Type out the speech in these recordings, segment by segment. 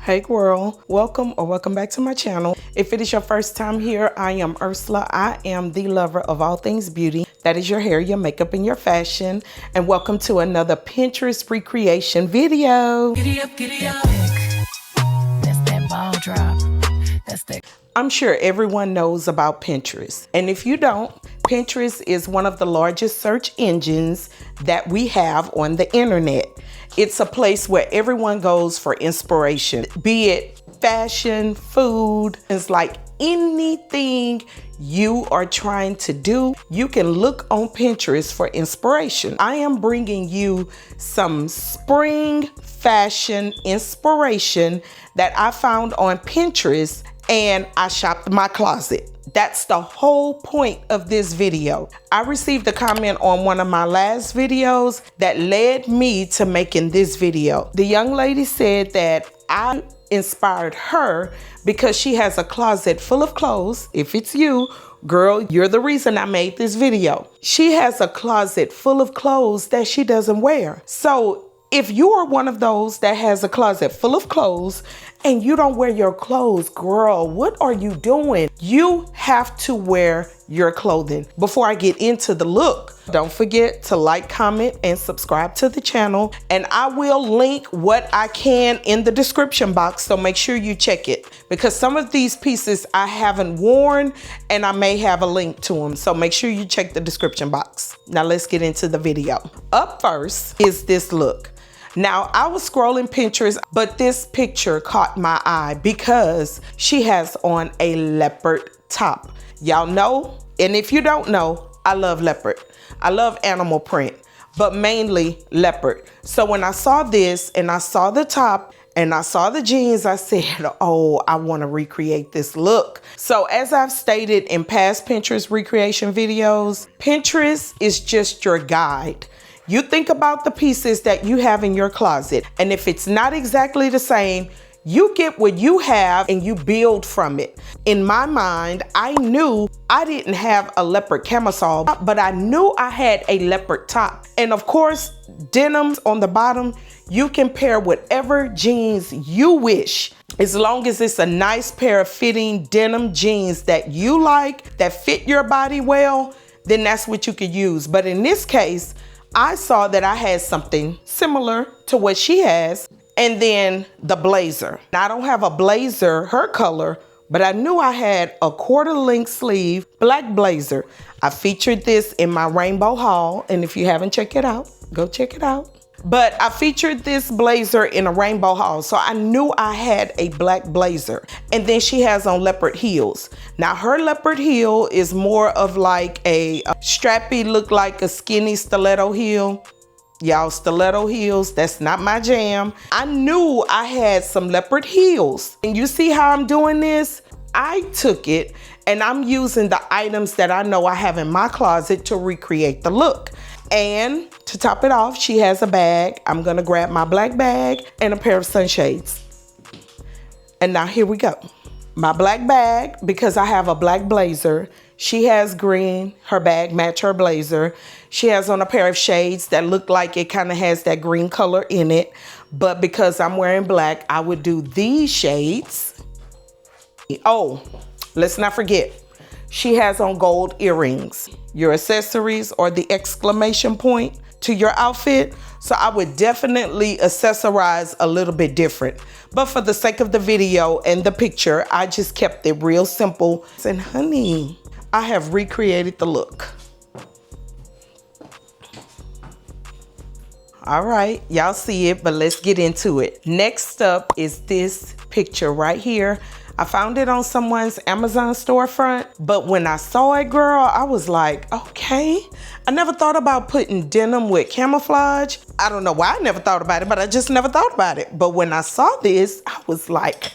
Hey GWURL, welcome back to my channel. If it is your first time here, I am Ursula. I am the lover of all things beauty. That is your hair, your makeup, and your fashion. And welcome to another Pinterest recreation video. Giddy up, giddy up. That's that ball drop. That's that. I'm sure everyone knows about Pinterest. And if you don't, Pinterest is one of the largest search engines that we have on the internet. It's a place where everyone goes for inspiration, be it fashion, food. It's like anything you are trying to do, you can look on Pinterest for inspiration. I am bringing you some spring fashion inspiration that I found on Pinterest, and I shopped my closet. That's the whole point of this video. I received a comment on one of my last videos that led me to making this video. The young lady said that I inspired her because she has a closet full of clothes. If it's you, girl, you're the reason I made this video. She has a closet full of clothes that she doesn't wear. So if you are one of those that has a closet full of clothes and you don't wear your clothes, girl, what are you doing? You have to wear your clothing. Before I get into the look, don't forget to like, comment, and subscribe to the channel. And I will link what I can in the description box, so make sure you check it, because some of these pieces I haven't worn and I may have a link to them. So make sure you check the description box. Now let's get into the video. Up first is this look. Now, I was scrolling Pinterest, but this picture caught my eye because she has on a leopard top. Y'all know, and if you don't know, I love leopard. I love animal print, but mainly leopard. So when I saw this and I saw the top and I saw the jeans, I said, oh, I want to recreate this look. So as I've stated in past Pinterest recreation videos, Pinterest is just your guide. You think about the pieces that you have in your closet, and if it's not exactly the same, you get what you have and you build from it. In my mind, I knew I didn't have a leopard camisole, but I knew I had a leopard top. And of course, denims on the bottom, you can pair whatever jeans you wish. As long as it's a nice pair of fitting denim jeans that you like, that fit your body well, then that's what you could use. But in this case, I saw that I had something similar to what she has, and then the blazer. Now, I don't have a blazer, her color, but I knew I had a quarter-length sleeve black blazer. I featured this in my rainbow haul, and if you haven't checked it out, go check it out. But I featured this blazer in a rainbow haul, so I knew I had a black blazer. And then she has on leopard heels. Now, her leopard heel is more of like a strappy, look like a skinny stiletto heel. Y'all, stiletto heels, that's not my jam. I knew I had some leopard heels. And you see how I'm doing this? I took it and I'm using the items that I know I have in my closet to recreate the look. And to top it off, she has a bag. I'm gonna grab my black bag and a pair of sunshades. And now here we go. My black bag, because I have a black blazer. She has green, her bag match her blazer. She has on a pair of shades that look like it kind of has that green color in it. But because I'm wearing black, I would do these shades. Oh, let's not forget, she has on gold earrings. Your accessories or the exclamation point to your outfit. So I would definitely accessorize a little bit different. But for the sake of the video and the picture, I just kept it real simple. And honey, I have recreated the look. All right, y'all see it, but let's get into it. Next up is this picture right here. I found it on someone's Amazon storefront, but when I saw it, girl, I was like, okay. I never thought about putting denim with camouflage. I don't know why I never thought about it, but I just never thought about it. But when I saw this, I was like,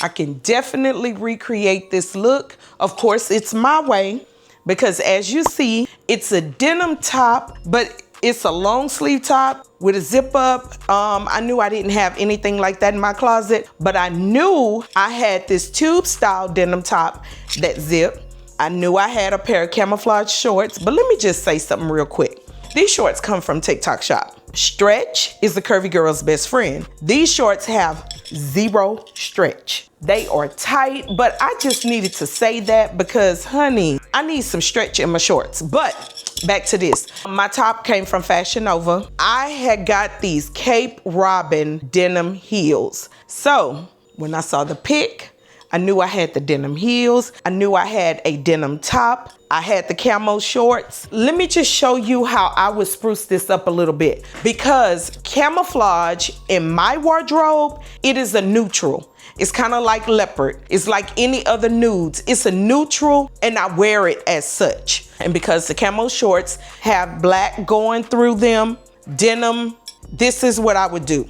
I can definitely recreate this look. Of course, it's my way, because as you see, it's a denim top, but it's a long sleeve top with a zip up. I knew I didn't have anything like that in my closet, but I knew I had this tube style denim top that zip. I knew I had a pair of camouflage shorts, but let me just say something real quick. These shorts come from TikTok Shop. Stretch is the curvy girl's best friend. These shorts have zero stretch. They are tight, but I just needed to say that because, honey, I need some stretch in my shorts. But back to this. My top came from Fashion Nova. I had got these Cape Robin denim heels. So when I saw the pic, I knew I had the denim heels. I knew I had a denim top. I had the camo shorts. Let me just show you how I would spruce this up a little bit, because camouflage in my wardrobe, it is a neutral. It's kind of like leopard. It's like any other nudes. It's a neutral and I wear it as such. And because the camo shorts have black going through them, denim, this is what I would do.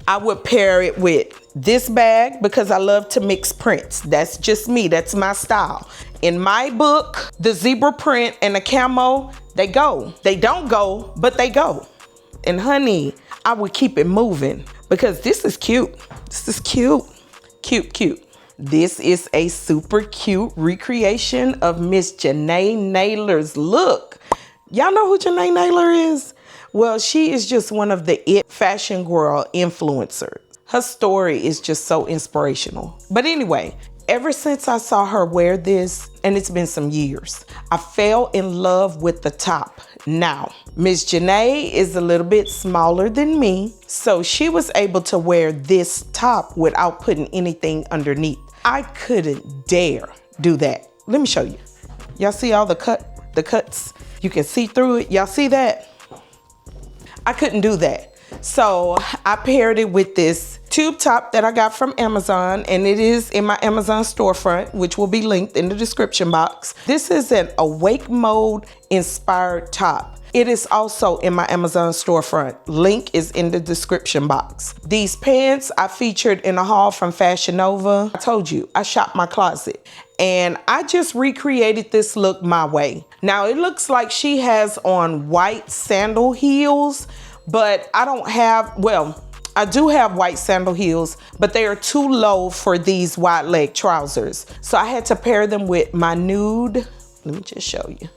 I would pair it with this bag because I love to mix prints. That's just me, that's my style. In my book, the zebra print and the camo, they go. They don't go, but they go. And honey, I would keep it moving because this is cute. This is cute. Cute, cute. This is a super cute recreation of Miss Janae Naylor's look. Y'all know who Janae Naylor is? Well, she is just one of the it fashion girl influencers. Her story is just so inspirational. But anyway, ever since I saw her wear this, and it's been some years, I fell in love with the top. Now, Miss Janae is a little bit smaller than me, so she was able to wear this top without putting anything underneath. I couldn't dare do that. Let me show you. Y'all see all the cuts? You can see through it. Y'all see that? I couldn't do that. So I paired it with this tube top that I got from Amazon, and it is in my Amazon storefront, which will be linked in the description box. This is an awake mode inspired top. It is also in my Amazon storefront. Link is in the description box. These pants I featured in a haul from Fashion Nova. I told you, I shopped my closet and I just recreated this look my way. Now it looks like she has on white sandal heels, but I don't have, well, I do have white sandal heels, but they are too low for these wide leg trousers. So I had to pair them with my nude, let me just show you.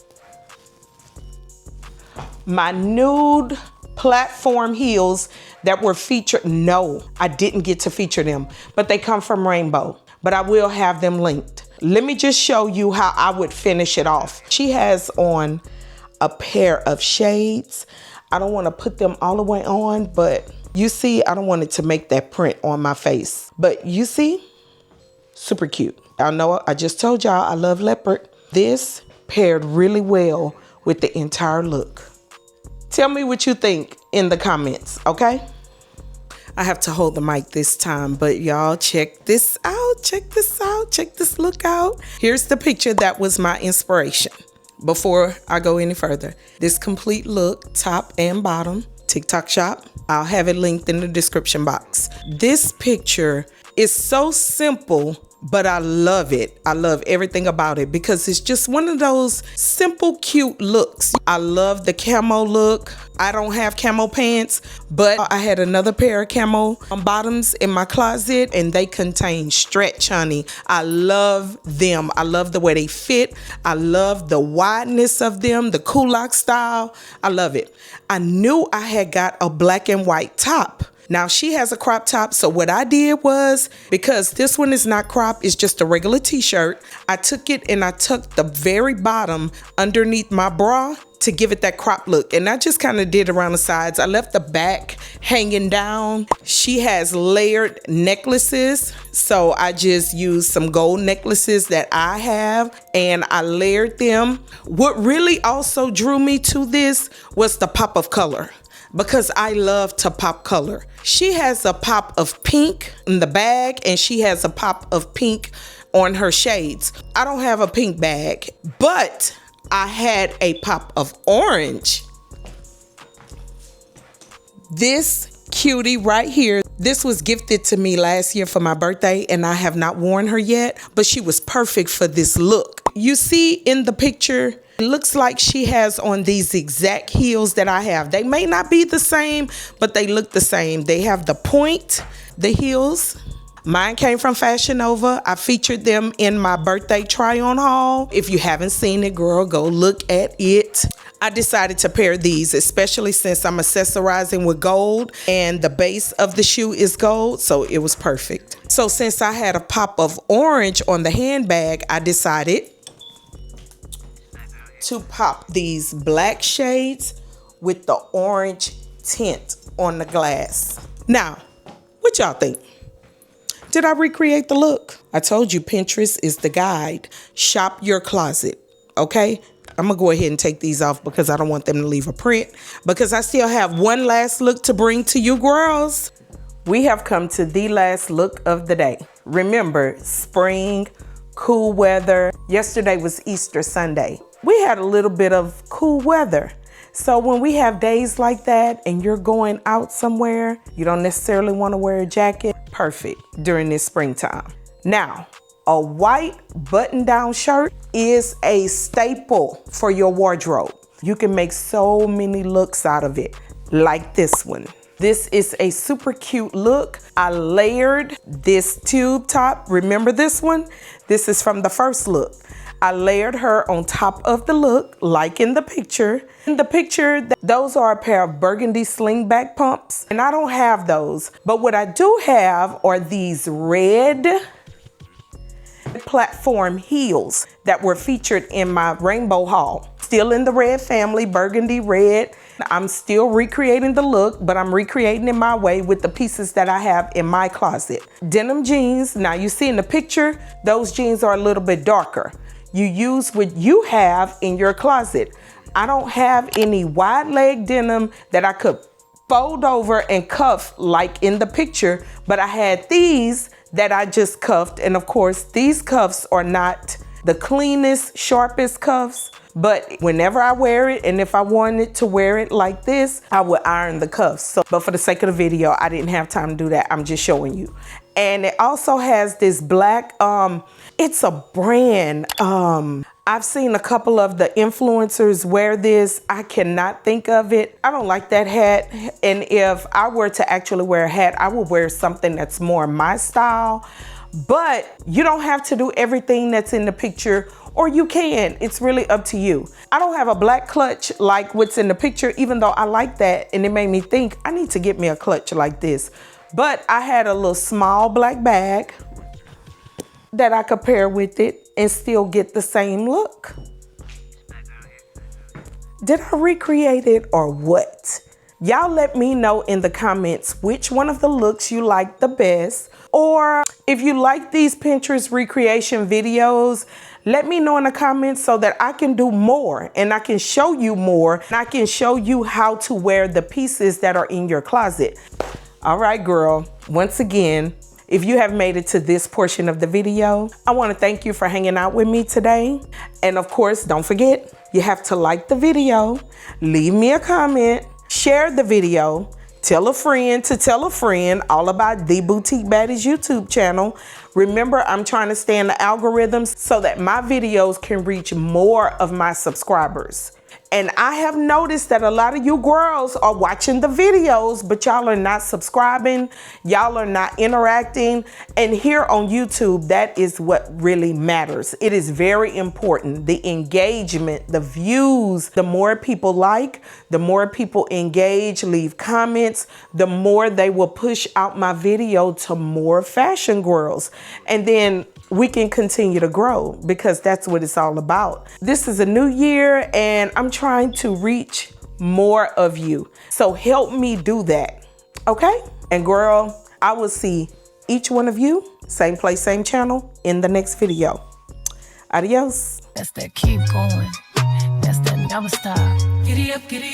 My nude platform heels that were featured. No, I didn't get to feature them, but they come from Rainbow, but I will have them linked. Let me just show you how I would finish it off. She has on a pair of shades. I don't want to put them all the way on, but you see, I don't want it to make that print on my face, but you see, super cute. I know I just told y'all I love leopard. This paired really well with the entire look. Tell me what you think in the comments, okay? I have to hold the mic this time, but y'all check this out, check this out, check this look out. Here's the picture that was my inspiration. Before I go any further, this complete look, top and bottom, TikTok shop, I'll have it linked in the description box. This picture is so simple, but I love it. I love everything about it because it's just one of those simple, cute looks. I love the camo look. I don't have camo pants, but I had another pair of camo bottoms in my closet and they contain stretch, honey. I love them. I love the way they fit. I love the wideness of them, the kulak style. I love it. I knew I had got a black and white top. Now she has a crop top, so what I did was, because this one is not crop, it's just a regular t-shirt, I took it and I tucked the very bottom underneath my bra to give it that crop look. And I just kind of did around the sides. I left the back hanging down. She has layered necklaces, so I just used some gold necklaces that I have and I layered them. What really also drew me to this was the pop of color, because I love to pop color. She has a pop of pink in the bag and she has a pop of pink on her shades. I don't have a pink bag, but I had a pop of orange. This cutie right here, this was gifted to me last year for my birthday and I have not worn her yet, but she was perfect for this look. You see in the picture, it looks like she has on these exact heels that I have. They may not be the same, but they look the same. They have the point, the heels. Mine came from Fashion Nova. I featured them in my birthday try-on haul. If you haven't seen it, girl, go look at it. I decided to pair these, especially since I'm accessorizing with gold and the base of the shoe is gold, so it was perfect. So since I had a pop of orange on the handbag, I decided to pop these black shades with the orange tint on the glass. Now, what y'all think? Did I recreate the look? I told you Pinterest is the guide. Shop your closet, okay? I'm gonna go ahead and take these off because I don't want them to leave a print, because I still have one last look to bring to you girls. We have come to the last look of the day. Remember, spring, cool weather. Yesterday was Easter Sunday. We had a little bit of cool weather. So when we have days like that and you're going out somewhere, you don't necessarily want to wear a jacket. Perfect during this springtime. Now, a white button-down shirt is a staple for your wardrobe. You can make so many looks out of it, like this one. This is a super cute look. I layered this tube top. Remember this one? This is from the first look. I layered her on top of the look, like in the picture. In the picture, those are a pair of burgundy slingback pumps, and I don't have those. But what I do have are these red platform heels that were featured in my rainbow haul. Still in the red family, burgundy red. I'm still recreating the look, but I'm recreating it my way with the pieces that I have in my closet. Denim jeans. Now you see in the picture, those jeans are a little bit darker. You use what you have in your closet. I don't have any wide leg denim that I could fold over and cuff like in the picture, but I had these that I just cuffed. And of course, these cuffs are not the cleanest, sharpest cuffs, but whenever I wear it, and if I wanted to wear it like this, I would iron the cuffs. But for the sake of the video, I didn't have time to do that. I'm just showing you. And it also has this black, it's a brand. I've seen a couple of the influencers wear this. I cannot think of it. I don't like that hat. And if I were to actually wear a hat, I would wear something that's more my style. But you don't have to do everything that's in the picture, or you can. It's really up to you. I don't have a black clutch like what's in the picture, even though I like that. And it made me think I need to get me a clutch like this. But I had a little small black bag that I could pair with it and still get the same look. Did I recreate it or what? Y'all let me know in the comments which one of the looks you like the best, or if you like these Pinterest recreation videos, let me know in the comments so that I can do more and I can show you more and I can show you how to wear the pieces that are in your closet. All right, girl, once again, if you have made it to this portion of the video, I want to thank you for hanging out with me today. And of course, don't forget, you have to like the video, leave me a comment, share the video, tell a friend to tell a friend all about the Boutique Baddies YouTube channel. Remember, I'm trying to stay in the algorithms so that my videos can reach more of my subscribers. And I have noticed that a lot of you girls are watching the videos, but y'all are not subscribing. Y'all are not interacting. And here on YouTube, that is what really matters. It is very important. The engagement, the views, the more people like, the more people engage, leave comments, the more they will push out my video to more fashion girls. And then we can continue to grow, because that's what it's all about. This is a new year and I'm trying to reach more of you. So help me do that, okay? And girl, I will see each one of you, same place, same channel, in the next video. Adios. That's that keep going. That's that never stop. Giddy up, giddy up.